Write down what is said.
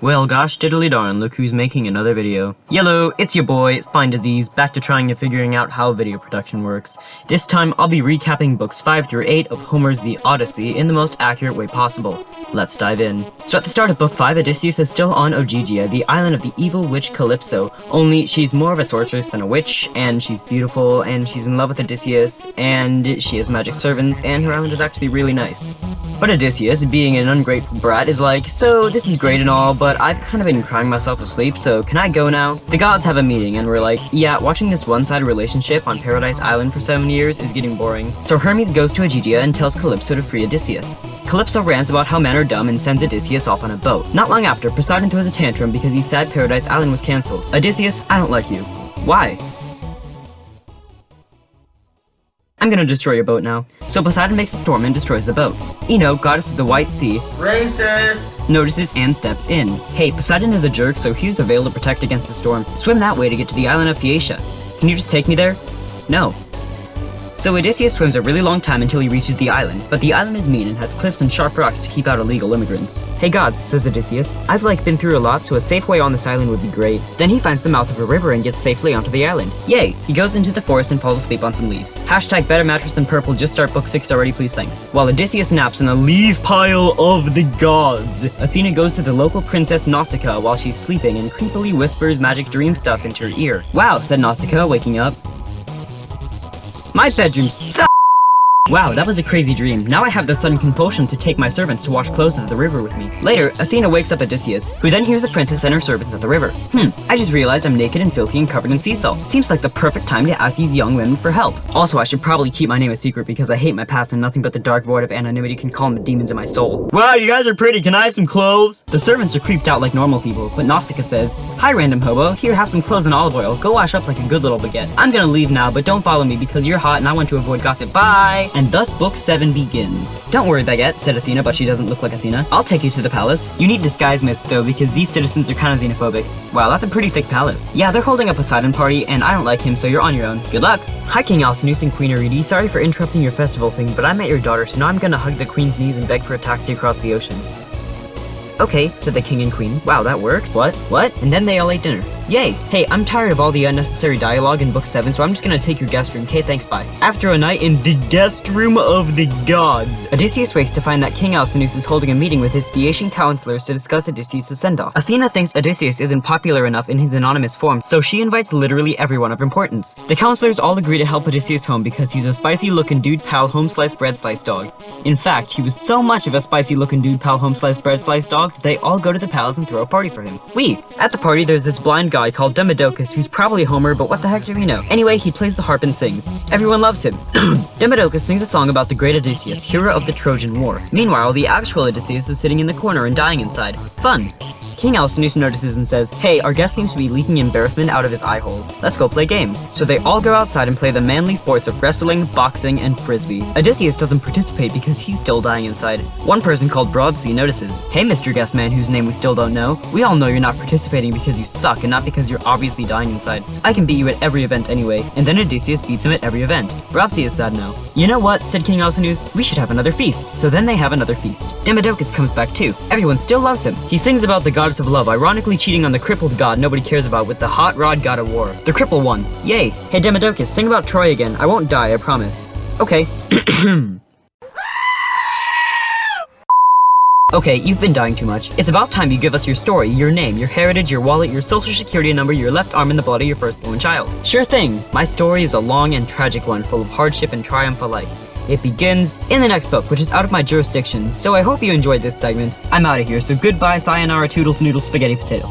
Well, gosh diddly darn, look who's making another video. Yellow, it's your boy, Spine Disease, back to trying and figuring out how video production works. This time, I'll be recapping books 5 through 8 of Homer's The Odyssey in the most accurate way possible. Let's dive in. So at the start of book 5, Odysseus is still on Ogygia, the island of the evil witch Calypso, only she's more of a sorceress than a witch, and she's beautiful, and she's in love with Odysseus, and she has magic servants, and her island is actually really nice. But Odysseus, being an ungrateful brat, is like, so this is great and all, but I've kind of been crying myself to sleep, so can I go now? The gods have a meeting, and we're like, yeah, watching this one-sided relationship on Paradise Island for 7 years is getting boring. So Hermes goes to Ogygia and tells Calypso to free Odysseus. Calypso rants about how men are dumb and sends Odysseus off on a boat. Not long after, Poseidon throws a tantrum because he's sad Paradise Island was cancelled. Odysseus, I don't like you. Why? I'm gonna destroy your boat now. So Poseidon makes a storm and destroys the boat. Ino, goddess of the White Sea, racist, notices and steps in. Hey, Poseidon is a jerk, so here's the veil to protect against the storm. Swim that way to get to the island of Phaeacia. Can you just take me there? No. So Odysseus swims a really long time until he reaches the island, but the island is mean and has cliffs and sharp rocks to keep out illegal immigrants. Hey gods, says Odysseus, I've been through a lot, so a safe way on this island would be great. Then he finds the mouth of a river and gets safely onto the island. Yay! He goes into the forest and falls asleep on some leaves. Hashtag better mattress than purple, just start book 6 already, please thanks. While Odysseus naps in a leaf pile of the gods, Athena goes to the local princess Nausicaa while she's sleeping and creepily whispers magic dream stuff into her ear. Wow, said Nausicaa, waking up. My bedroom sucks! Wow, that was a crazy dream. Now I have the sudden compulsion to take my servants to wash clothes at the river with me. Later, Athena wakes up Odysseus, who then hears the princess and her servants at the river. I just realized I'm naked and filthy and covered in sea salt. Seems like the perfect time to ask these young women for help. Also, I should probably keep my name a secret because I hate my past and nothing but the dark void of anonymity can calm the demons in my soul. Wow, you guys are pretty, can I have some clothes? The servants are creeped out like normal people, but Nausicaa says, hi random hobo, here have some clothes and olive oil, go wash up like a good little baguette. I'm gonna leave now, but don't follow me because you're hot and I want to avoid gossip, bye! And thus book 7 begins. Don't worry, Baguette, said Athena, but she doesn't look like Athena. I'll take you to the palace. You need disguise mist, though, because these citizens are kind of xenophobic. Wow, that's a pretty thick palace. Yeah, they're holding a Poseidon party, and I don't like him, so you're on your own. Good luck! Hi, King Alcinous and Queen Arete. Sorry for interrupting your festival thing, but I met your daughter, so now I'm gonna hug the queen's knees and beg for a taxi across the ocean. Okay, said the king and queen. Wow, that worked. What? And then they all ate dinner. Yay! Hey, I'm tired of all the unnecessary dialogue in book 7, so I'm just gonna take your guest room. Okay, thanks, bye. After a night in the guest room of the gods, Odysseus wakes to find that King Alcinous is holding a meeting with his Phaeacian counselors to discuss Odysseus' send-off. Athena thinks Odysseus isn't popular enough in his anonymous form, so she invites literally everyone of importance. The counselors all agree to help Odysseus home because he's a spicy-looking dude pal home slice bread slice dog. In fact, he was so much of a spicy-looking dude pal home slice bread slice dog that they all go to the palace and throw a party for him. At the party, there's this blind guy called Demodocus, who's probably Homer, but what the heck do we know? Anyway, he plays the harp and sings. Everyone loves him. Demodocus sings a song about the great Odysseus, hero of the Trojan War. Meanwhile, the actual Odysseus is sitting in the corner and dying inside. Fun! King Alcinous notices and says, hey, our guest seems to be leaking embarrassment out of his eye holes. Let's go play games. So they all go outside and play the manly sports of wrestling, boxing, and frisbee. Odysseus doesn't participate because he's still dying inside. One person called Broadsea notices, hey Mr. Guest Man whose name we still don't know, we all know you're not participating because you suck and not because you're obviously dying inside. I can beat you at every event anyway, and then Odysseus beats him at every event. Broadsea is sad now. You know what, said King Alcinous, we should have another feast. So then they have another feast. Demodocus comes back too. Everyone still loves him. He sings about the goddess of love, ironically cheating on the crippled god nobody cares about with the hot rod god of war. The cripple one. Yay. Hey Demodocus, sing about Troy again. I won't die, I promise. Okay. Okay, you've been dying too much. It's about time you give us your story, your name, your heritage, your wallet, your social security number, your left arm, and the blood of your firstborn child. Sure thing. My story is a long and tragic one full of hardship and triumph alike. It begins in the next book, which is out of my jurisdiction, so I hope you enjoyed this segment. I'm out of here, so goodbye, sayonara, toodles, noodles, spaghetti, potato.